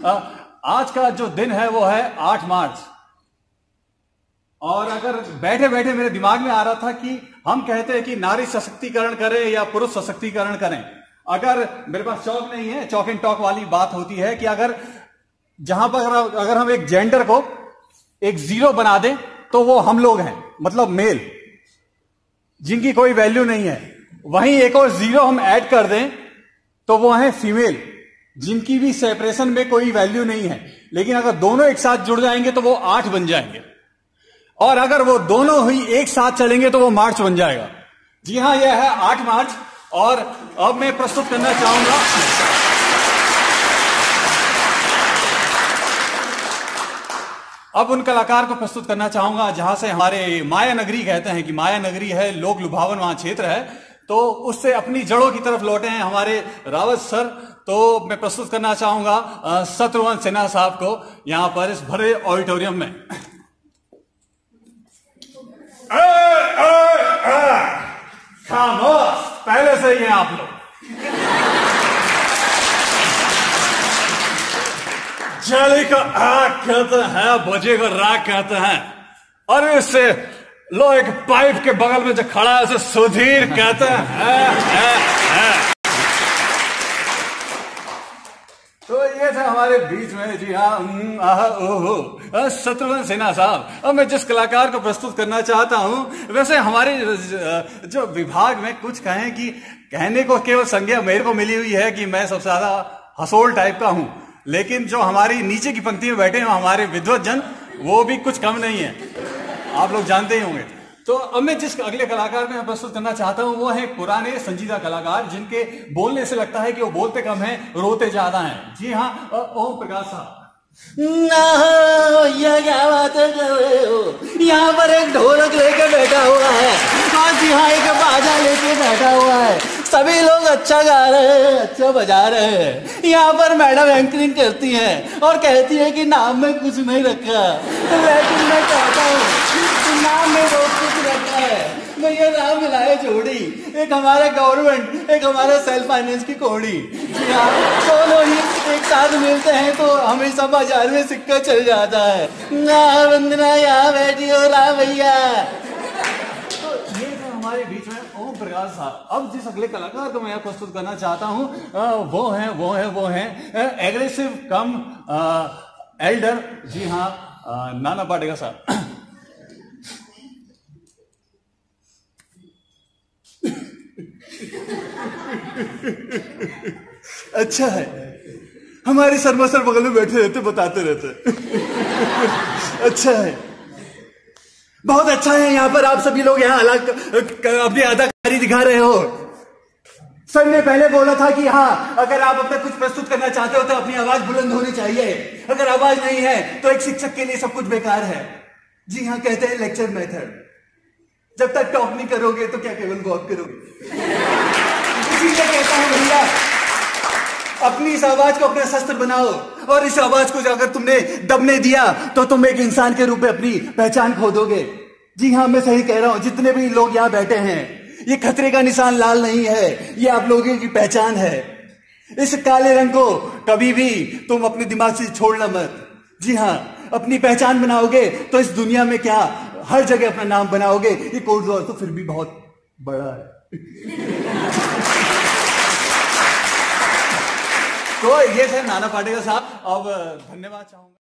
आज का जो दिन है वो है 8 मार्च। और अगर बैठे बैठे मेरे दिमाग में आ रहा था कि हम कहते हैं कि नारी सशक्तिकरण करें या पुरुष सशक्तिकरण करें। अगर मेरे पास चौक नहीं है, चौक एंड टॉक वाली बात होती है कि अगर जहां पर अगर हम एक जेंडर को एक जीरो बना दें तो वो हम लोग हैं, मतलब मेल, जिनकी कोई वैल्यू नहीं है। वहीं एक और जीरो हम ऐड कर दें तो वो है फीमेल, जिनकी भी सेपरेशन में कोई वैल्यू नहीं है। लेकिन अगर दोनों एक साथ जुड़ जाएंगे तो वो 8 बन जाएंगे, और अगर वो दोनों ही एक साथ चलेंगे तो वो मार्च बन जाएगा। जी हां, यह है 8 मार्च। और अब मैं प्रस्तुत करना चाहूंगा उन कलाकार को प्रस्तुत करना चाहूंगा जहां से हमारे माया नगरी कहते हैं कि माया नगरी है, लोक लुभावन वहां क्षेत्र है, तो उससे अपनी जड़ों की तरफ लौटे हैं हमारे रावत सर। तो मैं प्रस्तुत करना चाहूंगा शत्रुघ्न सिन्हा साहब को यहां पर इस भरे ऑडिटोरियम में। खामोश, पहले से ही हैं आप लोग। जली को आग कहते हैं, बजे को राग कहते हैं, और इससे लो एक पाइप के बगल में जो खड़ा है उसे सुधीर कहते हैं। तो ये था हमारे बीच में, जी हाँ, शत्रुघ्न सिन्हा साहब। अब मैं जिस कलाकार को प्रस्तुत करना चाहता हूं, वैसे हमारे जो विभाग में कुछ कहें कि कहने को केवल संज्ञा मेरे को मिली हुई है कि मैं सबसे ज्यादा हसोल टाइप का हूं, लेकिन जो हमारी नीचे की पंक्ति में बैठे हैं हमारे विद्वत जन, वो भी कुछ कम नहीं है, आप लोग जानते ही होंगे। तो अब मैं जिस अगले कलाकार में प्रस्तुत करना चाहता हूं वो है पुराने संजीदा कलाकार, जिनके बोलने से लगता है कि वो बोलते कम हैं, रोते ज्यादा हैं। जी हाँ, ओम प्रकाश साहब। ये क्या बात है, यहाँ पर एक ढोलक लेके बैठा हुआ है, हाँ जी हाँ, एक बाजा लेके बैठा हुआ है, सभी लोग अच्छा गा रहे हैं, अच्छा बजा रहे हैं। यहाँ पर मैडम एंकरिंग करती हैं और कहती है कि नाम में कुछ नहीं रखा, लेकिन मैं कहता हूँ नाम में बहुत कुछ रखा है। मैं ये नाम मिलाए जोड़ी, एक हमारे गवर्नमेंट, एक हमारे सेल्फ फाइनेंस की कोड़ी। जी हाँ, दोनों ही एक साथ मिलते हैं तो हमेशा बाजार में सिक्का चल जाता है। ना वंदना यहाँ बैठी हो रहा भैया। तो ये जो हमारे बीच में ओम प्रकाश साहब। अब जिस अगले कलाकार को मैं प्रस्तुत करना चाहता हूँ वो है एग्रेसिव कम एल्डर। जी हाँ, नाना पाटेकर साहब। अच्छा है, हमारे शर्मा बगल में बैठे रहते, बताते रहते। अच्छा है, बहुत अच्छा है। यहाँ पर आप सभी लोग यहाँ अलग अपनी अदाकारी दिखा रहे हो। सर ने पहले बोला था कि हाँ, अगर आप अपना कुछ प्रस्तुत करना चाहते हो तो अपनी आवाज बुलंद होनी चाहिए, अगर आवाज नहीं है तो एक शिक्षक के लिए सब कुछ बेकार है। जी हाँ, कहते हैं लेक्चर मेथड, जब तक टॉक नहीं करोगे तो क्या केवल वॉक करोगे। इसीलिए कहता हूं भैया, अपनी इस आवाज को अपना शस्त्र बनाओ, और इस आवाज को अगर तुमने दबने दिया तो तुम एक इंसान के रूप में अपनी पहचान खो दोगे। जी हाँ, मैं सही कह रहा हूं। जितने भी लोग यहाँ बैठे हैं, ये खतरे का निशान लाल नहीं है, ये आप लोगों की पहचान है। इस काले रंग को कभी भी तुम अपने दिमाग से छोड़ना मत। जी हाँ, अपनी पहचान बनाओगे तो इस दुनिया में क्या, हर जगह अपना नाम बनाओगे। ये कोरिडोर तो फिर भी बहुत बड़ा है। तो ये थे नाना पाटेकर साहब। अब धन्यवाद चाहूंगा।